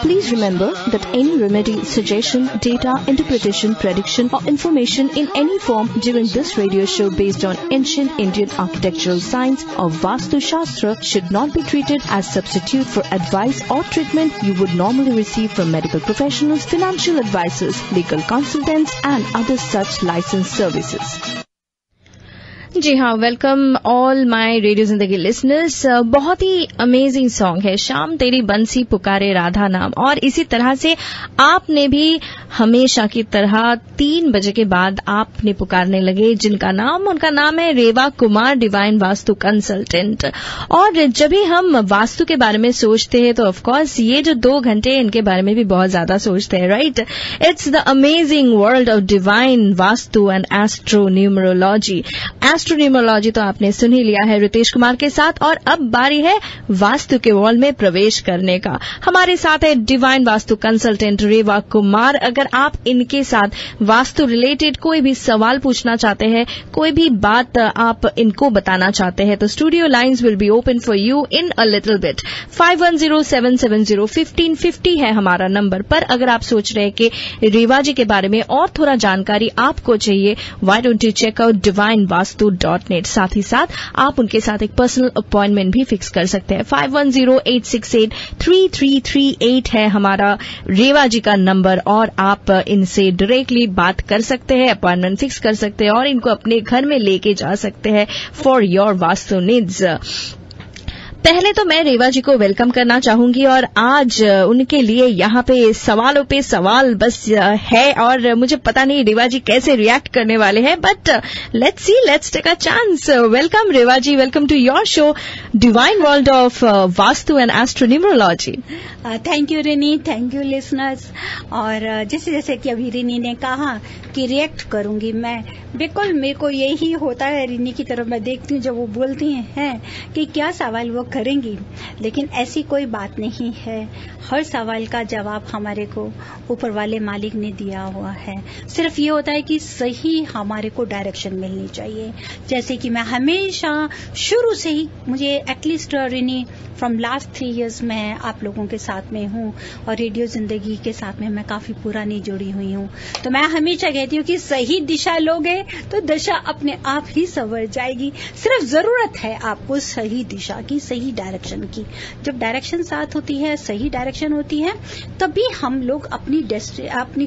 Please remember that any remedy, suggestion, data, interpretation, prediction or information in any form during this radio show based on ancient Indian architectural science or Vastu Shastra should not be treated as substitute for advice or treatment you would normally receive from medical professionals, financial advisors, legal consultants and other such licensed services. जी हाँ, welcome all my radio जिंदगी listeners. बहुत ही amazing song है, शाम तेरी बंसी पुकारे राधा नाम। और इसी तरह से आपने भी हमेशा की तरह 3 बजे के बाद आपने पुकारने लगे उनका नाम है रेवा कुमार, डिवाइन वास्तु कंसल्टेंट। और जब भी हम वास्तु के बारे में सोचते हैं तो ऑफकोर्स ये जो 2 घंटे इनके बारे में भी बहुत ज्यादा सोचते हैं, right? It's the amazing world of divine vastu and astronumerology. Astronumerology तो आपने सुन ही लिया है रितेश कुमार के साथ, और अब बारी है वास्तु के वर्ल्ड में प्रवेश करने का। हमारे साथ है डिवाइन वास्तु कंसल्टेंट रेवा कुमार। अगर आप इनके साथ वास्तु रिलेटेड कोई भी सवाल पूछना चाहते हैं, कोई भी बात आप इनको बताना चाहते हैं, तो studio lines will be open for you in a little bit. 5107701550 है हमारा नंबर। पर अगर आप सोच रहे हैं कि रेवा जी के बारे में और थोड़ा जानकारी आपको चाहिए, why don't you check out divinevastu.net। साथ ही साथ आप उनके साथ एक पर्सनल अपॉइंटमेंट भी फिक्स कर सकते हैं। 5108683338 है हमारा रेवा जी का नंबर, और आप इनसे डायरेक्टली बात कर सकते हैं, अपॉइंटमेंट फिक्स कर सकते हैं और इनको अपने घर में लेके जा सकते हैं फॉर योर वास्तु नीड्स। पहले तो मैं रेवा जी को वेलकम करना चाहूंगी, और आज उनके लिए यहाँ पे सवालों पे सवाल बस है, और मुझे पता नहीं रेवा जी कैसे रिएक्ट करने वाले हैं, but let's see, let's take a chance. Welcome Reva ji, welcome to your show divine world of vastu and astronumerology. Thank you Rini, thank you listeners. और जैसे कि अभी रिनी ने कहा कि रिएक्ट करूंगी मैं, बिल्कुल मेरे को यही होता है। रिनी की तरफ मैं देखती हूँ जब वो बोलती हैं कि क्या सवाल वो करेंगी, लेकिन ऐसी कोई बात नहीं है। हर सवाल का जवाब हमारे को ऊपर वाले मालिक ने दिया हुआ है। सिर्फ ये होता है कि सही हमारे को डायरेक्शन मिलनी चाहिए। जैसे कि मैं हमेशा शुरू से ही, मुझे at least Rini from last 3 years मैं आप लोगों के साथ में हूँ, और रेडियो जिंदगी के साथ में मैं काफी पुरानी जुड़ी हुई हूँ। तो मैं हमेशा कहती हूँ कि सही दिशा लोगे तो दशा अपने आप ही संवर जाएगी। सिर्फ जरूरत है आपको सही दिशा की, सही डायरेक्शन की। जब डायरेक्शन साथ होती है, सही डायरेक्शन होती है, तभी हम लोग अपनी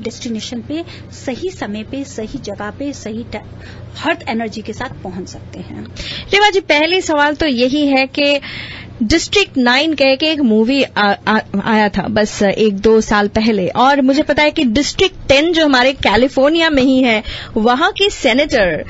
डेस्टिनेशन पे सही समय पे, सही जगह पे, सही हर्ट एनर्जी के साथ पहुंच सकते हैं। रेवा जी, पहले सवाल तो यही है कि डिस्ट्रिक्ट 9 कह के एक मूवी आया था बस 1-2 साल पहले, और मुझे पता है कि डिस्ट्रिक्ट 10 जो हमारे कैलिफोर्निया में ही है, वहां की सेनेटर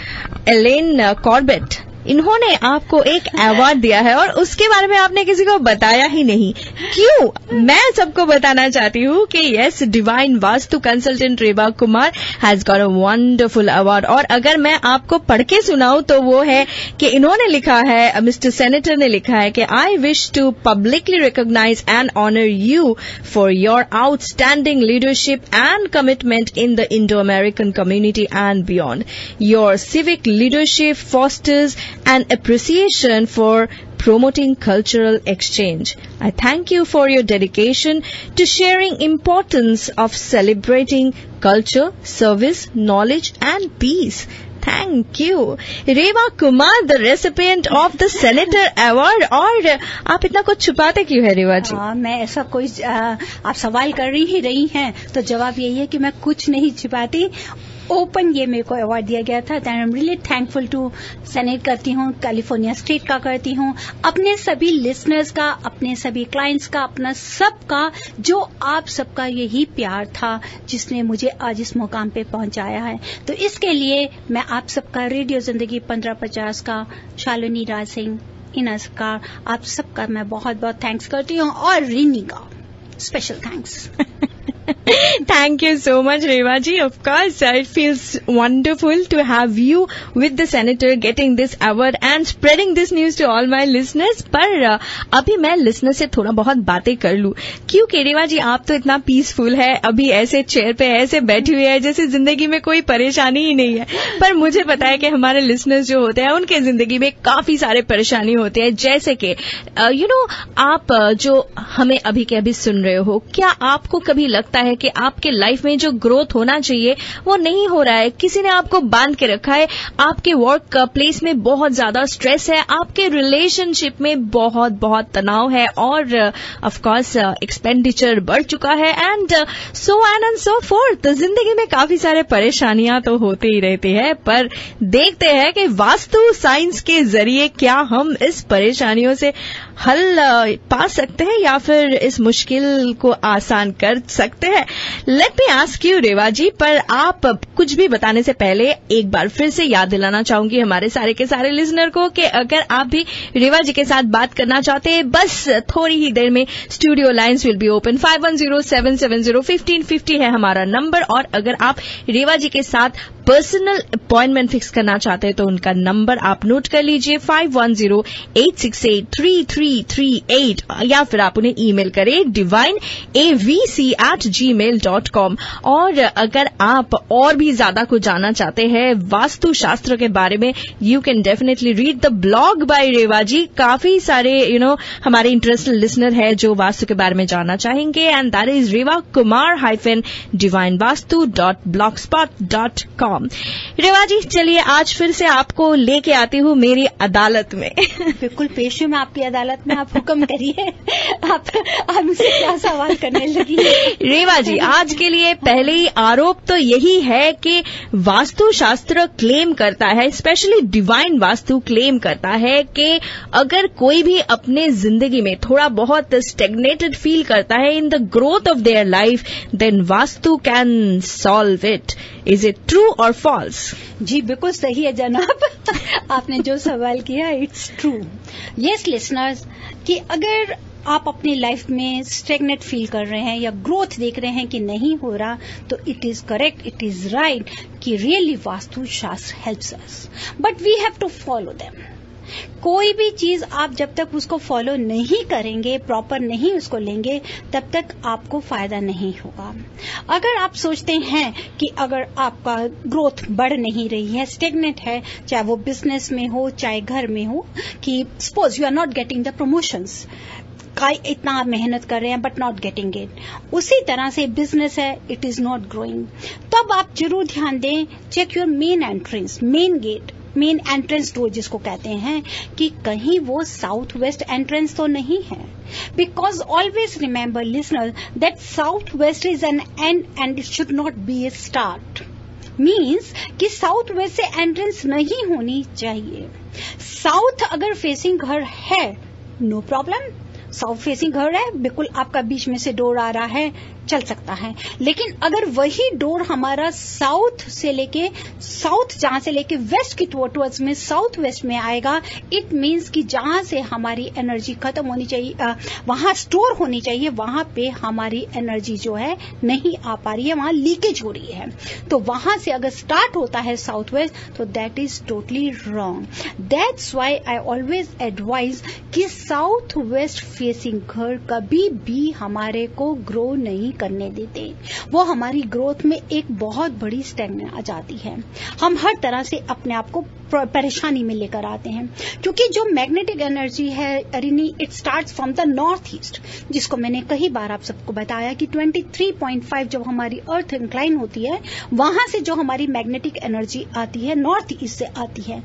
एलेन कॉर्बेट, इन्होंने आपको एक अवार्ड दिया है, और उसके बारे में आपने किसी को बताया ही नहीं। क्यों? मैं सबको बताना चाहती हूँ कि yes, divine vastu consultant Reva Kumar has got a wonderful award. और अगर मैं आपको पढ़ के सुनाऊं तो वो है कि इन्होंने लिखा है, मिस्टर सेनेटर ने लिखा है कि I wish to publicly recognise and honour you for your outstanding leadership and commitment in the Indo American community and beyond. Your civic leadership fosters an appreciation for promoting cultural exchange. I thank you for your dedication to sharing importance of celebrating culture, service, knowledge and peace. Thank you. Reva Kumar, the recipient of the Senator Award। और आप इतना कुछ छुपाते क्यों है रेवा जी? मैं ऐसा कोई आप सवाल कर ही रही हैं तो जवाब यही है कि मैं कुछ नहीं छिपाती। ओपन ये मेरे को अवार्ड दिया गया था। I am really thankful to senate करती हूँ, कैलिफोर्निया स्टेट का करती हूँ, अपने सभी लिसनर्स का, अपने सभी क्लाइंट्स का, अपना सबका, जो आप सबका यही प्यार था जिसने मुझे आज इस मुकाम पे पहुंचाया है। तो इसके लिए मैं आप सबका, रेडियो जिंदगी 1550 का, शालिनी राज सिंह, इनस का, आप सबका मैं बहुत बहुत थैंक्स करती हूँ, और रिनी का special thanks. Thank you so much, Reva ji. Of course, it feels wonderful to have you with the senator getting this award and spreading this news to all my listeners. पर अभी मैं listener से थोड़ा बहुत बातें कर लूं, क्योंकि रेवा जी आप तो इतना पीसफुल है, अभी ऐसे चेयर पे ऐसे बैठी हुई है जैसे जिंदगी में कोई परेशानी ही नहीं है. पर मुझे पता है कि हमारे लिसनर्स जो होते हैं उनके जिंदगी में काफी सारे परेशानी होते हैं, जैसे कि आप जो हमें अभी के अभी सुन रहे हो, क्या आपको कभी लगता है कि आपके लाइफ में जो ग्रोथ होना चाहिए वो नहीं हो रहा है? किसी ने आपको बांध के रखा है, आपके वर्क प्लेस में बहुत ज्यादा स्ट्रेस है, आपके रिलेशनशिप में बहुत बहुत तनाव है, और ऑफ कोर्स एक्सपेंडिचर बढ़ चुका है, एंड सो फोर्थ. जिंदगी में काफी सारे परेशानियां तो होते ही रहती है, पर देखते हैं कि वास्तु साइंस के जरिए क्या हम इस परेशानियों से हल पा सकते हैं या फिर इस मुश्किल को आसान कर सकते हैं. लेट मी आस्क यू रेवा जी, पर आप कुछ भी बताने से पहले एक बार फिर से याद दिलाना चाहूंगी हमारे सारे के सारे लिसनर को कि अगर आप भी रेवा जी के साथ बात करना चाहते हैं, बस थोड़ी ही देर में studio lines will be open. 5107701550 है हमारा नंबर, और अगर आप रेवा जी के साथ पर्सनल अपॉइंटमेंट फिक्स करना चाहते हैं तो उनका नंबर आप नोट कर लीजिए 5108683338, या फिर आप उन्हें ईमेल करें divineavc@gmail.com. और अगर आप और भी ज्यादा कुछ जानना चाहते हैं वास्तु शास्त्र के बारे में, you can definitely read the blog by Reva ji. काफी सारे हमारे इंटरेस्टेड लिसनर है जो वास्तु के बारे में जानना चाहेंगे, एंड दैट इज revakumar-divinevastu.blogspot.com. रेवा जी, चलिए आज फिर से आपको लेके आती हूँ मेरी अदालत में. बिल्कुल पेश हूँ मैं आपकी अदालत में, आप हुक्म करिए. आप मुझसे क्या सवाल करने लगी? रेवा जी, आज के लिए पहले ही आरोप तो यही है कि वास्तु शास्त्र क्लेम करता है, स्पेशली डिवाइन वास्तु क्लेम करता है कि अगर कोई भी अपने जिंदगी में थोड़ा बहुत स्टेग्नेटेड फील करता है in the growth of their life, then vastu can solve it. Is it true और फॉल्स? जी बिल्कुल सही है जनाब. आपने जो सवाल किया इट्स ट्रू. यस लिसनर्स, कि अगर आप अपनी लाइफ में स्टेगनेट फील कर रहे हैं या ग्रोथ देख रहे हैं कि नहीं हो रहा, तो it is correct, it is right कि really vastu shastra helps us, but we have to follow them. कोई भी चीज आप जब तक उसको फॉलो नहीं करेंगे, प्रॉपर नहीं उसको लेंगे, तब तक आपको फायदा नहीं होगा. अगर आप सोचते हैं कि अगर आपका ग्रोथ बढ़ नहीं रही है, स्टेगनेट है, चाहे वो बिजनेस में हो चाहे घर में हो, कि suppose you are not getting the promotions, इतना आप मेहनत कर रहे हैं बट नॉट गेटिंग इट, उसी तरह से बिजनेस है, इट इज नॉट ग्रोइंग, तब आप जरूर ध्यान दें, check your main entrance, main gate, main entrance door जिसको कहते हैं, कि कहीं वो साउथ वेस्ट एंट्रेंस तो नहीं है. Because always remember listener that south west is an and and it should not be A start. Means कि साउथ वेस्ट से एंट्रेंस नहीं होनी चाहिए. साउथ अगर फेसिंग घर है, नो प्रॉब्लम, साउथ फेसिंग घर है, बिल्कुल आपका बीच में से डोर आ रहा है, चल सकता है. लेकिन अगर वही डोर हमारा साउथ से लेके जहां से लेके वेस्ट की टुवर्ड्स में साउथ वेस्ट में आएगा, इट मीन्स कि जहां से हमारी एनर्जी खत्म होनी चाहिए, वहां स्टोर होनी चाहिए, वहां पे हमारी एनर्जी जो है नहीं आ पा रही है, वहां लीकेज हो रही है. तो वहां से अगर स्टार्ट होता है साउथ वेस्ट, तो that is totally wrong. That's why I always advise कि साउथ वेस्ट फेसिंग घर कभी भी हमारे को ग्रो नहीं करने देते. वो हमारी ग्रोथ में एक बहुत बड़ी स्टैग्नेशन आ जाती है. हम हर तरह से अपने आप को परेशानी में लेकर आते हैं, क्योंकि जो मैग्नेटिक एनर्जी है Arini, it starts from the north east, जिसको मैंने कई बार आप सबको बताया कि 23.5 जब हमारी अर्थ इंक्लाइन होती है, वहां से जो हमारी मैग्नेटिक एनर्जी आती है नॉर्थ ईस्ट से आती है.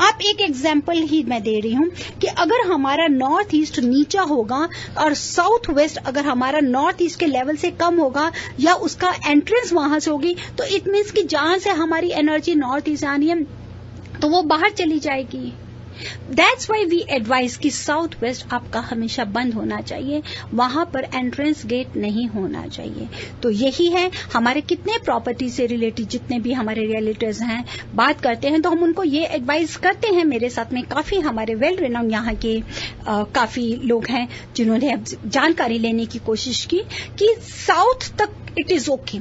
आप एक एग्जाम्पल ही मैं दे रही हूं कि अगर हमारा नॉर्थ ईस्ट नीचा होगा और साउथ वेस्ट अगर हमारा नॉर्थ ईस्ट के लेवल से कम होगा या उसका एंट्रेंस वहां से होगी, तो इट मीन्स कि जहां से हमारी एनर्जी नॉर्थ ईस्ट आनी है तो वो बाहर चली जाएगी. दैट्स वाई वी एडवाइज कि साउथ वेस्ट आपका हमेशा बंद होना चाहिए, वहां पर एंट्रेंस गेट नहीं होना चाहिए. तो यही है, हमारे कितने प्रॉपर्टी से रिलेटेड जितने भी हमारे रिलेटिव्स हैं बात करते हैं, तो हम उनको ये एडवाइज करते हैं. मेरे साथ में काफी हमारे वेल रिनाउंड यहाँ के काफी लोग हैं जिन्होंने जानकारी लेने की कोशिश की कि साउथ तक it is okay.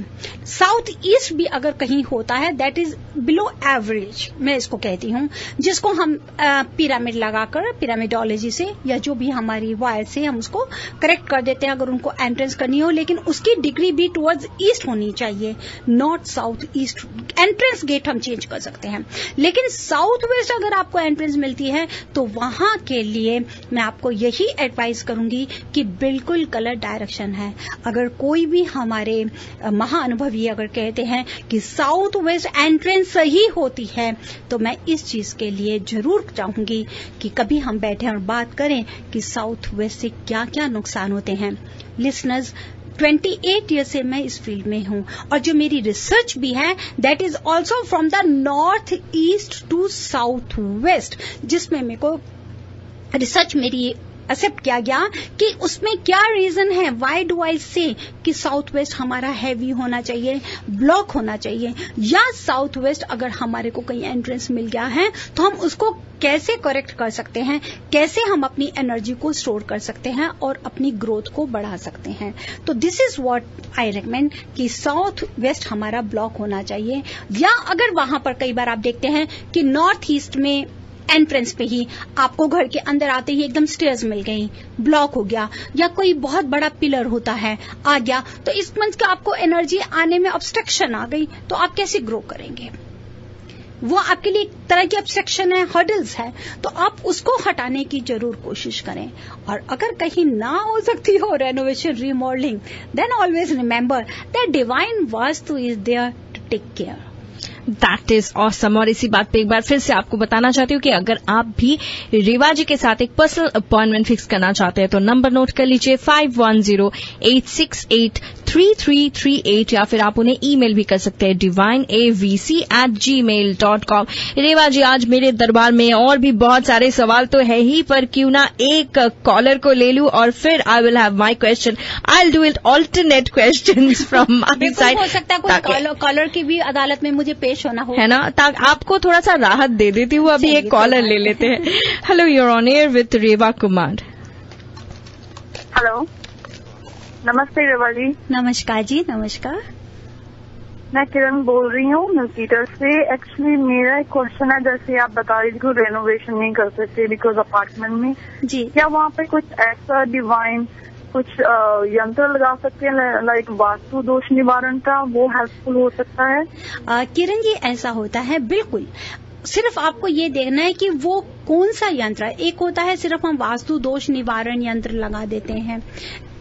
South east भी अगर कहीं होता है दैट इज बिलो एवरेज, मैं इसको कहती हूँ, जिसको हम पिरामिड लगाकर पिरामिडोलॉजी से या जो भी हमारी वायर से हम उसको करेक्ट कर देते हैं अगर उनको एंट्रेंस करनी हो, लेकिन उसकी डिग्री भी टुवर्ड्स ईस्ट होनी चाहिए, not south east. Entrance gate हम चेंज कर सकते हैं, लेकिन साउथ वेस्ट अगर आपको एंट्रेंस मिलती है तो वहां के लिए मैं आपको यही एडवाइस करूंगी कि बिल्कुल गलत डायरेक्शन है। अगर कोई भी हमारे महाअनुभवी अगर कहते हैं कि साउथ वेस्ट एंट्रेंस सही होती है, तो मैं इस चीज के लिए जरूर चाहूंगी कि कभी हम बैठे और बात करें कि साउथ वेस्ट से क्या क्या नुकसान होते हैं। लिसनर्स, 28 ईयर से मैं इस फील्ड में हूं और जो मेरी रिसर्च भी है that is also from the north east to south west, जिसमें मेरे को रिसर्च मेरी एक्सेप्ट किया गया कि उसमें क्या रीजन है, व्हाई डू आई से कि साउथ वेस्ट हमारा हैवी होना चाहिए, ब्लॉक होना चाहिए, या साउथ वेस्ट अगर हमारे को कहीं एंट्रेंस मिल गया है तो हम उसको कैसे करेक्ट कर सकते हैं, कैसे हम अपनी एनर्जी को स्टोर कर सकते हैं और अपनी ग्रोथ को बढ़ा सकते हैं। तो this is what I recommend कि साउथ वेस्ट हमारा ब्लॉक होना चाहिए। या अगर वहां पर कई बार आप देखते हैं कि नॉर्थ ईस्ट में एंट्रेंस पे ही आपको घर के अंदर आते ही एकदम स्टेयर्स मिल गई, ब्लॉक हो गया, या कोई बहुत बड़ा पिलर होता है आ गया, तो इस मंथ का आपको एनर्जी आने में ऑब्स्ट्रक्शन आ गई, तो आप कैसे ग्रो करेंगे? वो आपके लिए एक तरह की ऑब्स्ट्रक्शन है, हर्डल्स है, तो आप उसको हटाने की जरूर कोशिश करें। और अगर कहीं ना हो सकती हो renovation remodelling, then always remember that divine vastu is there to take care. That is awesome. और इसी बात पे एक बार फिर से आपको बताना चाहती हूँ कि अगर आप भी रेवा जी के साथ एक पर्सनल अपॉइंटमेंट फिक्स करना चाहते हैं तो नंबर नोट कर लीजिए 5108683338, या फिर आप उन्हें ईमेल भी कर सकते हैं divineavc@gmail.com। रेवा जी, आज मेरे दरबार में और भी बहुत सारे सवाल तो है ही, पर क्यों ना एक कॉलर को ले लूं और फिर I will have my question, I will do it alternate questions from my side. हो सकता है कोई कॉलर की भी अदालत में मुझे पेश होना हो, है ना, ताकि आपको थोड़ा सा राहत दे देती हूँ। अभी एक कॉलर ले लेते हैं। Hello, you're on air with Reva Kumar. Hello, नमस्ते रेवा जी। नमस्कार जी, नमस्कार। मैं किरण बोल रही हूँ मिल्कीटर से। एक्चुअली मेरा एक क्वेश्चन है, जैसे आप बता रही थी कि रेनोवेशन नहीं कर सकते बिकॉज अपार्टमेंट में जी, क्या वहाँ पे कुछ ऐसा डिवाइन कुछ यंत्र लगा सकते हैं लाइक वास्तु दोष निवारण का, वो हेल्पफुल हो सकता है? किरण जी, ऐसा होता है बिल्कुल। सिर्फ आपको ये देखना है कि वो कौन सा यंत्र है। एक होता है सिर्फ हम वास्तु दोष निवारण यंत्र लगा देते हैं,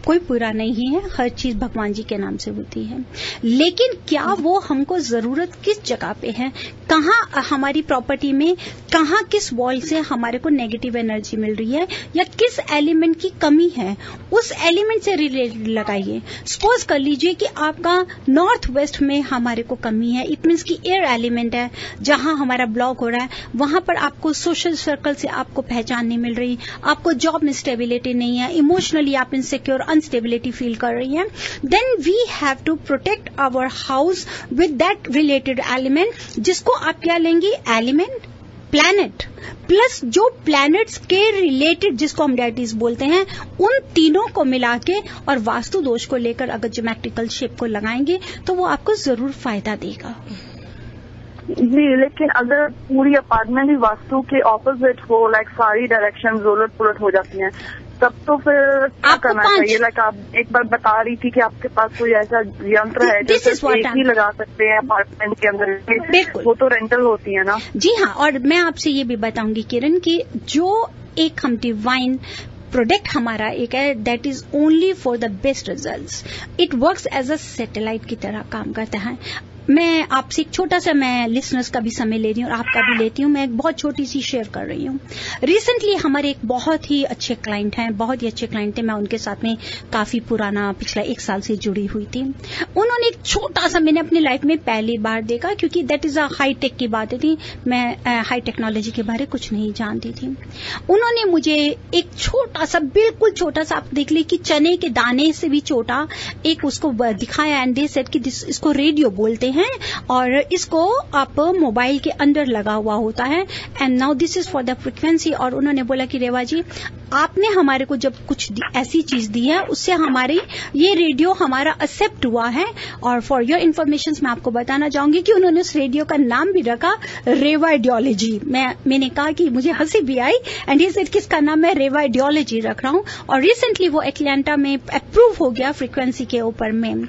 कोई बुरा नहीं है, हर चीज भगवान जी के नाम से होती है, लेकिन क्या वो हमको जरूरत किस जगह पे है, कहाँ हमारी प्रॉपर्टी में कहाँ किस वॉल से हमारे को नेगेटिव एनर्जी मिल रही है या किस एलिमेंट की कमी है, उस एलिमेंट से रिलेटेड लगाइए। सपोज कर लीजिए कि आपका नॉर्थ वेस्ट में हमारे को कमी है, इट मीन्स की एयर एलिमेंट है, जहां हमारा ब्लॉक हो रहा है वहां पर आपको सोशल सर्कल से आपको पहचान नहीं मिल रही, आपको जॉब में स्टेबिलिटी नहीं है, इमोशनली आप इनसिक्योर अनस्टेबिलिटी फील कर रही हैं, then we have to protect our house with that related element, जिसको आप क्या लेंगी, एलिमेंट प्लैनेट प्लस जो प्लैनेट्स के रिलेटेड जिसको हम डेटीज बोलते हैं, उन तीनों को मिला के और वास्तु दोष को लेकर अगर ज्योमेट्रिकल शेप को लगाएंगे तो वो आपको जरूर फायदा देगा। जी, लेकिन अगर पूरी अपार्टमेंट ही वास्तु के ऑपोजिट हो, लाइक सारी डायरेक्शन उलट पुलट हो जाती हैं, तब तो फिर क्या करना चाहिए? लाइक आप एक बार बता रही थी कि आपके पास कोई ऐसा यंत्र है जो सिर्फ एक ही लगा सकते हैं अपार्टमेंट के अंदर, वो तो रेंटल होती है ना? जी हाँ, और मैं आपसे ये भी बताऊंगी किरण कि जो एक हम डिवाइन प्रोडक्ट हमारा एक है that is only for the best results, it works as a satellite की तरह काम करता है। मैं आपसे एक छोटा सा, मैं लिसनर्स का भी समय ले रही हूँ और आपका भी लेती हूँ, मैं एक बहुत छोटी सी शेयर कर रही हूँ। रिसेंटली हमारे एक बहुत ही अच्छे क्लाइंट हैं, बहुत ही अच्छे क्लाइंट थे, मैं उनके साथ में काफी पुराना पिछला 1 साल से जुड़ी हुई थी। उन्होंने एक छोटा सा, मैंने अपनी लाइफ में पहली बार देखा, क्योंकि that is a high tech की बातें थी, मैं हाई टेक्नोलॉजी के बारे कुछ नहीं जानती थी। उन्होंने मुझे एक छोटा सा, बिल्कुल छोटा सा, आप देख ली कि चने के दाने से भी छोटा एक उसको दिखाया एंड दे सेड कि इसको रेडियो बोलते हैं, हैं और इसको आप मोबाइल के अंदर लगा हुआ होता है and now this is for the frequency. और उन्होंने बोला कि रेवा जी आपने हमारे को जब कुछ ऐसी चीज दी है उससे हमारी ये रेडियो हमारा एक्सेप्ट हुआ है। और फॉर योर इन्फॉर्मेशन मैं आपको बताना चाहूंगी कि उन्होंने उस रेडियो का नाम भी रखा रेवाइडियोलॉजी। मैंने कहा कि मुझे हंसी भी आई एंड ही सेड किसका नाम मैं रेवाइडियोलॉजी रख रहा हूं और रिसेंटली वो एटलांटा में अप्रूव हो गया फ्रीक्वेंसी के ऊपर में।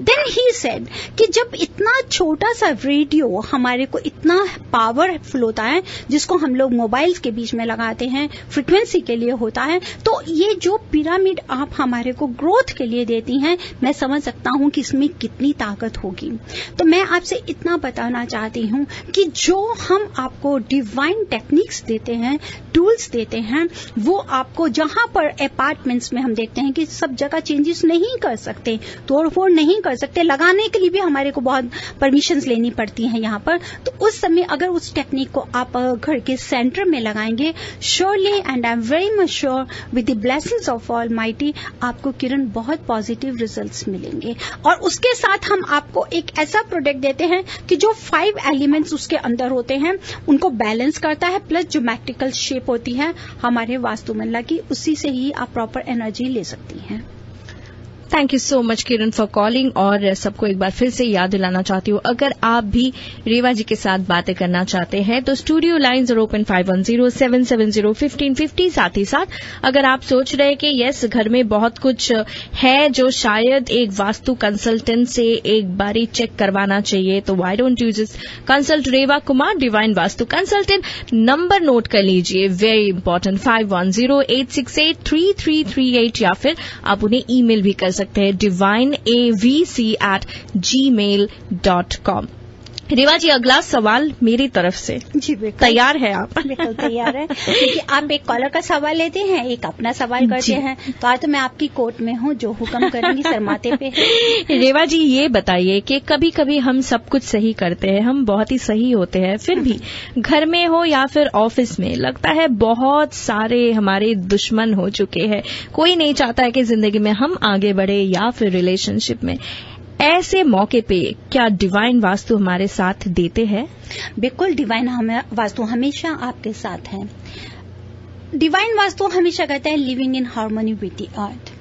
देन ही सेड कि जब इतना छोटा सा रेडियो हमारे को इतना पावरफुल होता है जिसको हम लोग मोबाइल्स के बीच में लगाते हैं फ्रीक्वेंसी के लिए होता है, तो ये जो पिरामिड आप हमारे को ग्रोथ के लिए देती हैं मैं समझ सकता हूं कि इसमें कितनी ताकत होगी। तो मैं आपसे इतना बताना चाहती हूं कि जो हम आपको डिवाइन टेक्निक्स देते हैं, टूल्स देते हैं, वो आपको जहां पर अपार्टमेंट्स में हम देखते हैं कि सब जगह चेंजेस नहीं कर सकते, तोड़फोड़ नहीं कर सकते, लगाने के लिए भी हमारे को बहुत परमिशंस लेनी पड़ती हैं यहाँ पर। तो उस समय अगर उस टेक्निक को आप घर के सेंटर में लगाएंगे surely and I am very much sure with the blessings of almighty आपको किरण बहुत पॉजिटिव रिजल्ट्स मिलेंगे। और उसके साथ हम आपको एक ऐसा प्रोडक्ट देते हैं कि जो 5 एलिमेंट्स उसके अंदर होते हैं उनको बैलेंस करता है, प्लस ज्योमेट्रिकल शेप होती है हमारे वास्तुमंडल की, उसी से ही आप प्रॉपर एनर्जी ले सकती हैं। Thank you so much Kiran for calling. और सबको एक बार फिर से याद दिलाना चाहती हूँ, अगर आप भी रेवा जी के साथ बातें करना चाहते हैं तो स्टूडियो लाइन्स आर ओपन 510-770-1550। साथ ही साथ अगर आप सोच रहे हैं कि यस घर में बहुत कुछ है जो शायद एक वास्तु कंसल्टेंट से एक बारी चेक करवाना चाहिए, तो why don't you just consult Reva Kumar divine vastu consultant. Number note कर लीजिए, वेरी इंपॉर्टेंट, 5108683338, या फिर आप उन्हें ईमेल भी कर सकते हैं divineavc@gmail.com। रेवा जी अगला सवाल मेरी तरफ से। जी बिल्कुल तैयार है आप? बिल्कुल तैयार है, क्योंकि आप एक कॉलर का सवाल लेते हैं, एक अपना सवाल करते हैं, तो आज तो मैं आपकी कोर्ट में हूँ, जो हुक्म करेंगी शर्माते पे है। रेवा जी ये बताइए कि कभी कभी हम सब कुछ सही करते हैं, हम बहुत ही सही होते हैं, फिर भी घर में हो या फिर ऑफिस में लगता है बहुत सारे हमारे दुश्मन हो चुके हैं, कोई नहीं चाहता है कि जिंदगी में हम आगे बढ़े या फिर रिलेशनशिप में। ऐसे मौके पे क्या डिवाइन वास्तु हमारे साथ देते हैं? बिल्कुल, डिवाइन वास्तु हमेशा आपके साथ है। डिवाइन वास्तु हमेशा कहता है living in harmony with the अर्थ।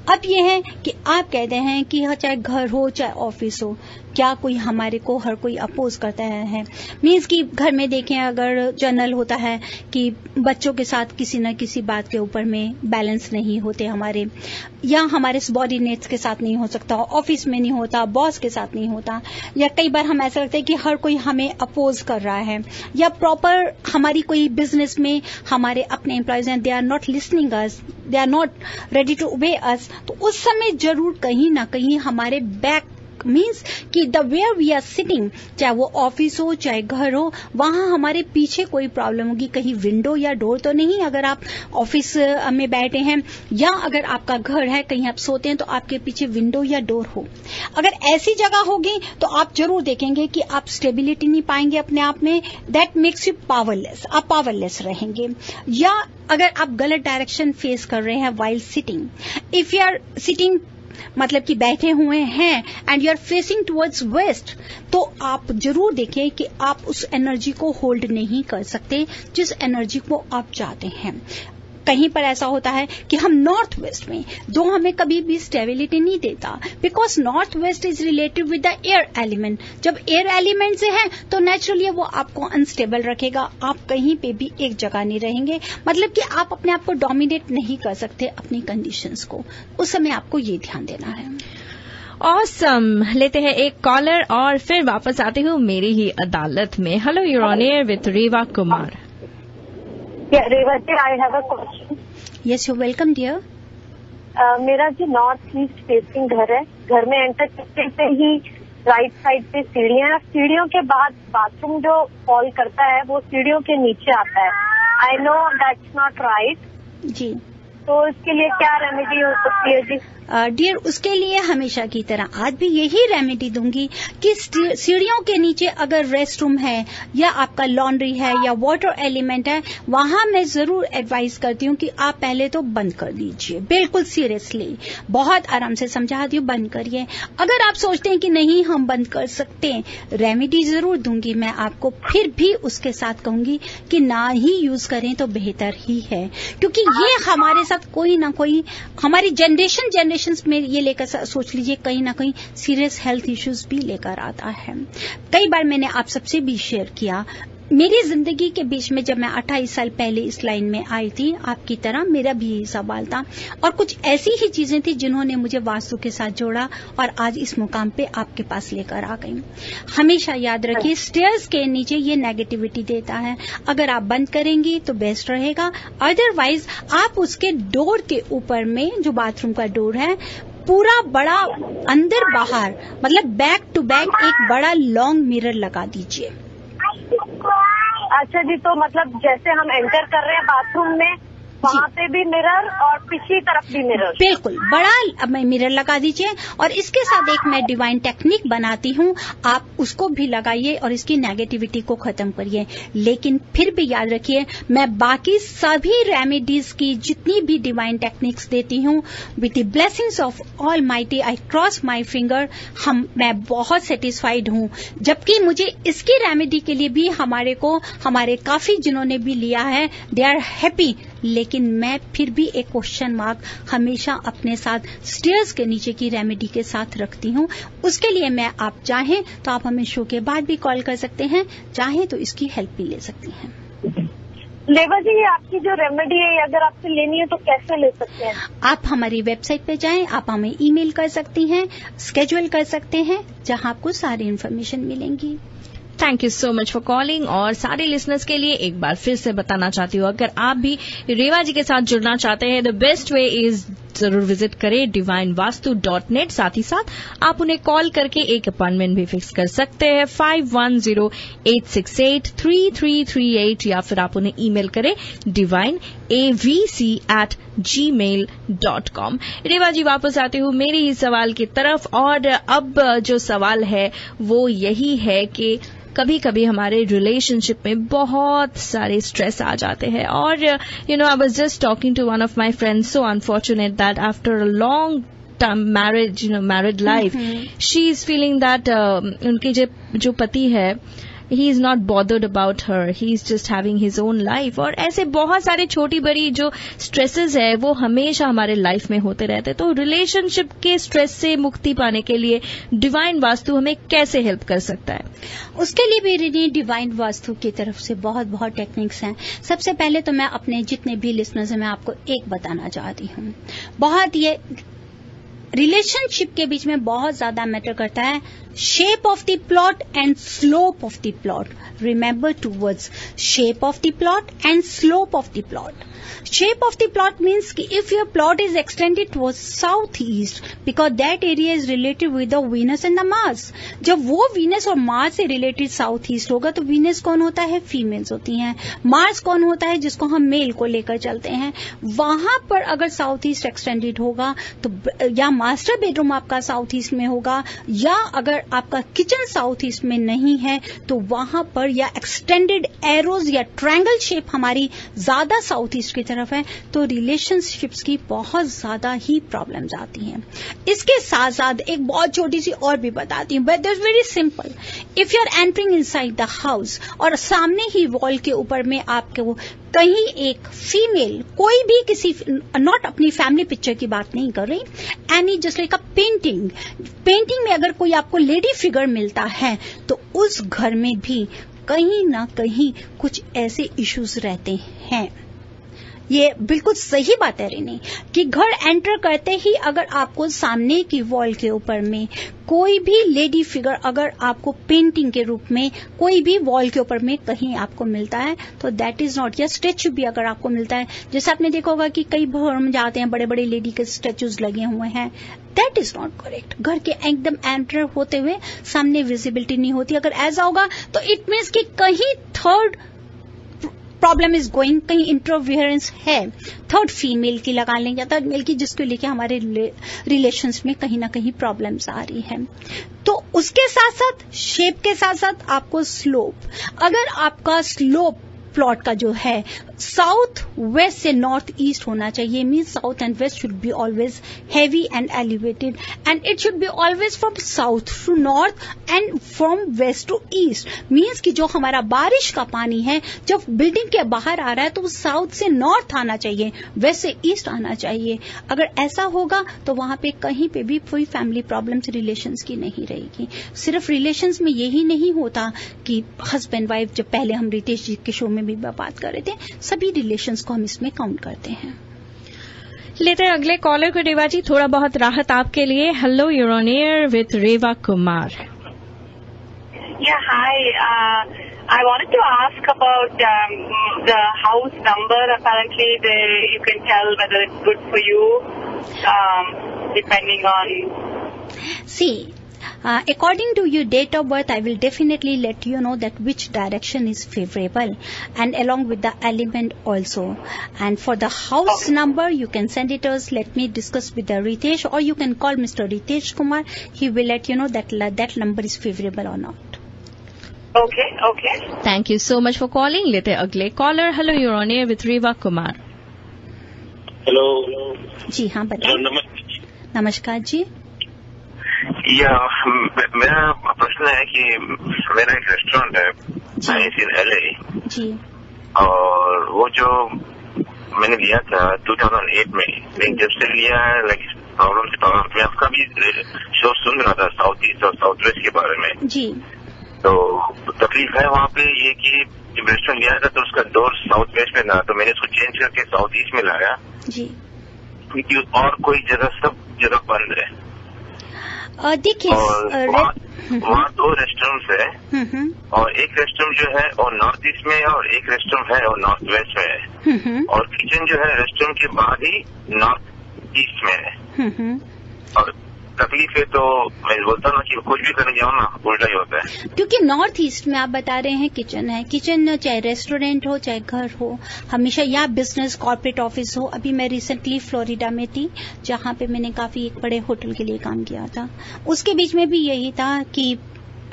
अब यह है कि आप कहते हैं कि चाहे घर हो चाहे ऑफिस हो, क्या कोई हमारे को हर कोई अपोज करता है? मीन्स कि घर में देखें, अगर जनरल होता है कि बच्चों के साथ किसी न किसी बात के ऊपर में बैलेंस नहीं होते हमारे, या हमारे सबॉर्डिनेट्स के साथ नहीं हो सकता, ऑफिस में नहीं होता, बॉस के साथ नहीं होता, या कई बार हम ऐसा लगता है कि हर कोई हमें अपोज कर रहा है, या प्रॉपर हमारी कोई बिजनेस में हमारे अपने एम्प्लॉयज हैं, they are not listening us, they are not ready to obey us. तो उस समय जरूर कहीं ना कहीं हमारे बैक मीन्स कि the where we are sitting, चाहे वो ऑफिस हो चाहे घर हो, वहां हमारे पीछे कोई प्रॉब्लम होगी। कहीं विंडो या डोर तो नहीं, अगर आप ऑफिस में बैठे हैं या अगर आपका घर है कहीं आप सोते हैं तो आपके पीछे विंडो या डोर हो। अगर ऐसी जगह होगी तो आप जरूर देखेंगे कि आप स्टेबिलिटी नहीं पाएंगे अपने आप में, दैट मेक्स यू पावरलेस, आप पावरलेस रहेंगे। या अगर आप गलत डायरेक्शन फेस कर रहे हैं while sitting, if you are sitting मतलब कि बैठे हुए हैं and you are facing towards west, तो आप जरूर देखें कि आप उस एनर्जी को होल्ड नहीं कर सकते जिस एनर्जी को आप चाहते हैं। कहीं पर ऐसा होता है कि हम नॉर्थ वेस्ट में, जो हमें कभी भी स्टेबिलिटी नहीं देता, because north west is related with the air element. जब एयर एलिमेंट से है तो नेचुरली वो आपको अनस्टेबल रखेगा, आप कहीं पे भी एक जगह नहीं रहेंगे, मतलब कि आप अपने आप को डोमिनेट नहीं कर सकते अपनी कंडीशंस को। उस समय आपको ये ध्यान देना है। ऑसम, लेते हैं एक कॉलर और फिर वापस आती हूँ मेरी ही अदालत में। Hello, you're on air with Reva Kumar. Reva ji, I have a question. Yes, you welcome dear. मेरा जो नॉर्थ ईस्ट फेसिंग घर है, घर में एंटर करते से ही राइट साइड पे सीढ़ियां हैं, सीढ़ियों के बाद बाथरूम जो फॉल करता है वो सीढ़ियों के नीचे आता है। I know that's not right ji, तो इसके लिए क्या रेमेडी हो सकती है जी? डियर, उसके लिए हमेशा की तरह आज भी यही रेमेडी दूंगी कि सीढ़ियों के नीचे अगर रेस्ट रूम है या आपका लॉन्ड्री है या वाटर एलिमेंट है, वहां मैं जरूर एडवाइस करती हूँ कि आप पहले तो बंद कर दीजिए, बिल्कुल सीरियसली, बहुत आराम से समझाती हूँ, बंद करिए। अगर आप सोचते हैं कि नहीं हम बंद कर सकते, रेमेडी जरूर दूंगी मैं आपको, फिर भी उसके साथ कहूंगी कि ना ही यूज करें तो बेहतर ही है, क्योंकि ये हमारे साथ कोई ना कोई हमारी जनरेशन में ये लेकर सोच लीजिए कहीं ना कहीं सीरियस हेल्थ इश्यूज भी लेकर आता है। कई बार मैंने आप सबसे भी शेयर किया, मेरी जिंदगी के बीच में जब मैं 28 साल पहले इस लाइन में आई थी, आपकी तरह मेरा भी यही सवाल था और कुछ ऐसी ही चीजें थी जिन्होंने मुझे वास्तु के साथ जोड़ा और आज इस मुकाम पे आपके पास लेकर आ गई। हमेशा याद रखिए, स्टेयर्स के नीचे ये नेगेटिविटी देता है, अगर आप बंद करेंगी तो बेस्ट रहेगा, अदरवाइज आप उसके डोर के ऊपर में जो बाथरूम का डोर है पूरा बड़ा अंदर बाहर मतलब बैक टू बैक एक बड़ा लॉन्ग मिरर लगा दीजिए। अच्छा जी, तो मतलब जैसे हम एंटर कर रहे हैं बाथरूम में, वहाँ पे भी मिरर और पिछली तरफ भी मिरर, बिल्कुल बड़ा मिरर लगा दीजिए और इसके साथ एक मैं डिवाइन टेक्निक बनाती हूँ, आप उसको भी लगाइए और इसकी नेगेटिविटी को खत्म करिए। लेकिन फिर भी याद रखिए, मैं बाकी सभी रेमेडीज की जितनी भी डिवाइन टेक्निक्स देती हूँ, with the blessings of almighty I cross my finger, मैं बहुत सेटिस्फाइड हूँ। जबकि मुझे इसकी रेमेडी के लिए भी हमारे काफी जिन्होंने भी लिया है, दे आर हैप्पी, लेकिन मैं फिर भी एक क्वेश्चन मार्क हमेशा अपने साथ स्टेयर्स के नीचे की रेमेडी के साथ रखती हूँ। उसके लिए मैं, आप चाहें तो आप हमें शो के बाद भी कॉल कर सकते हैं, चाहें तो इसकी हेल्प भी ले सकती हैं। लेवा जी, आपकी जो रेमेडी है अगर आपसे लेनी है तो कैसे ले सकते हैं? आप हमारी वेबसाइट पे जाएं, आप हमें ईमेल कर सकती हैं, स्केड्यूल कर सकते हैं, जहां आपको सारी इन्फॉर्मेशन मिलेंगी। Thank you so much for calling. और सारे लिसनर्स के लिए एक बार फिर से बताना चाहती हूँ, अगर आप भी रेवा जी के साथ जुड़ना चाहते हैं, द बेस्ट वे इज जरूर विजिट करें divinevastu.net। साथ ही साथ आप उन्हें कॉल करके एक अपॉइंटमेंट भी फिक्स कर सकते हैं 5108683338, या फिर आप उन्हें ईमेल करें divineavc@gmail.com। रेवा जी, वापस आती हूँ मेरी ही सवाल की तरफ, और अब जो सवाल है वो यही है कि कभी कभी हमारे रिलेशनशिप में बहुत सारे स्ट्रेस आ जाते हैं, और I was just talking to one of my friends, so unfortunate that after a long time married life, she is feeling that उनके जो पति है, he is not bothered about her, he is just having his own life, और ऐसे बहुत सारे छोटी बड़ी जो स्ट्रेसेस है वो हमेशा हमारे लाइफ में होते रहते हैं। तो रिलेशनशिप के स्ट्रेस से मुक्ति पाने के लिए डिवाइन वास्तु हमें कैसे हेल्प कर सकता है? उसके लिए भी रिनी डिवाइन वास्तु की तरफ से बहुत बहुत टेक्निक्स हैं। सबसे पहले तो मैं अपने जितने भी लिसनर्स हैं, मैं आपको एक बताना चाहती हूँ, बहुत ये रिलेशनशिप के बीच में बहुत ज्यादा मैटर करता है shape of the plot and slope of the plot. Remember two words, shape of the plot and slope of the plot. Shape of the plot means कि if your plot is extended towards southeast, because that area is related with the Venus and the Mars. जब वो Venus और Mars से related southeast होगा, तो Venus कौन होता है? फीमेल्स होती हैं। Mars कौन होता है? जिसको हम मेल को लेकर चलते हैं। वहां पर अगर साउथ ईस्ट एक्सटेंडेड होगा तो या मास्टर बेडरूम आपका साउथ ईस्ट में होगा, या अगर आपका किचन साउथ ईस्ट में नहीं है तो वहां पर या एक्सटेंडेड एरोज या ट्रायंगल शेप हमारी ज्यादा साउथ ईस्ट की तरफ है, तो रिलेशनशिप्स की बहुत ज्यादा ही प्रॉब्लम्स आती हैं। इसके साथ साथ एक बहुत छोटी सी और भी बताती हूँ, but that's very simple. If you are entering inside the house और सामने ही वॉल के ऊपर में आपके कहीं एक फीमेल, कोई भी किसी, नॉट अपनी फैमिली पिक्चर की बात नहीं कर रही, एनी जस्ट लाइक अ पेंटिंग में अगर कोई आपको लेडी फिगर मिलता है तो उस घर में भी कहीं ना कहीं कुछ ऐसे इश्यूज रहते हैं। ये बिल्कुल सही बात है रिनी कि घर एंटर करते ही अगर आपको सामने की वॉल के ऊपर में कोई भी लेडी फिगर अगर आपको पेंटिंग के रूप में कोई भी वॉल के ऊपर में कहीं आपको मिलता है तो दैट इज नॉट, या स्टेच्यू भी अगर आपको मिलता है, जैसे आपने देखा होगा कि कई घर में जाते हैं बड़े बड़े लेडी के स्टेच्यूज लगे हुए हैं, दैट इज नॉट करेक्ट। घर के एकदम एंटर होते हुए सामने विजिबिलिटी नहीं होती। अगर ऐसा होगा तो इट मीन्स कि कहीं थर्ड प्रॉब्लम इज गोइंग, कहीं इंटरफियरेंस है थर्ड फीमेल की लगा लें या थर्ड मेल की, जिसको लेके हमारे रिलेशंस में कहीं ना कहीं प्रॉब्लम्स आ रही है। तो उसके साथ साथ शेप के साथ साथ आपको स्लोप, अगर आपका स्लोप प्लॉट का जो है साउथ वेस्ट से नॉर्थ ईस्ट होना चाहिए, means south and west should be always heavy and elevated and it should be always from south to north and from west to east, means कि जो हमारा बारिश का पानी है जब बिल्डिंग के बाहर आ रहा है तो वो साउथ से नॉर्थ आना चाहिए, वेस्ट से ईस्ट आना चाहिए। अगर ऐसा होगा तो वहां पे कहीं पे भी कोई फैमिली प्रॉब्लम्स रिलेशंस की नहीं रहेगी। सिर्फ रिलेशंस में यही नहीं होता कि हस्बैंड वाइफ, जब पहले हम रितेश जी के शो में भी बात कर रहे थे, सभी रिलेशंस को हम इसमें काउंट करते हैं। लेते हैं अगले कॉलर को। रेवा जी, थोड़ा बहुत राहत आपके लिए। Hello, you're on air with Reva Kumar. Yeah, hi. I wanted to ask about the house number. Apparently, you can tell whether it's good for you, depending on. See. According to your date of birth, I will definitely let you know that which direction is favorable, and along with the element also. And for the house number, you can send it us. Let me discuss with the Ritesh, or you can call Mr. Ritesh Kumar. He will let you know that number is favorable or not. Okay, okay. Thank you so much for calling. लेते हैं अगले caller. Hello, you're on air with Reva Kumar. Hello ji हाँ, बताइए। नमस्कार जी। मेरा प्रश्न है कि मेरा एक रेस्टोरेंट है इन LA जी, और वो जो मैंने लिया था 2008 में, लेकिन जब से लिया है प्रॉब्लम मैं आपका भी शो सुन रहा था साउथ ईस्ट और साउथ वेस्ट के बारे में जी। तो तकलीफ है वहाँ पे ये कि जब रेस्टोरेंट लिया था तो उसका डोर साउथ वेस्ट में था, तो मैंने उसको चेंज करके साउथ ईस्ट में लाया जी, क्योंकि और कोई जगह सब जगह बंद है। देखिए वहाँ 2 रेस्टोरेंट है और एक रेस्टोरेंट जो है वो नॉर्थ ईस्ट में है और एक रेस्टोरेंट है वो नॉर्थ वेस्ट में है, और किचन जो है रेस्टोरेंट के बाद ही नॉर्थ ईस्ट में है। और तकलीफ है तो मैं बोलता ना कि कुछ भी करने जाओ ना उल्टा ही होता है, क्योंकि नॉर्थ ईस्ट में आप बता रहे हैं किचन है, किचन चाहे रेस्टोरेंट हो चाहे घर हो, हमेशा या बिजनेस कॉर्पोरेट ऑफिस हो। अभी मैं रिसेंटली फ्लोरिडा में थी जहां पे मैंने काफी एक बड़े होटल के लिए काम किया था, उसके बीच में भी यही था कि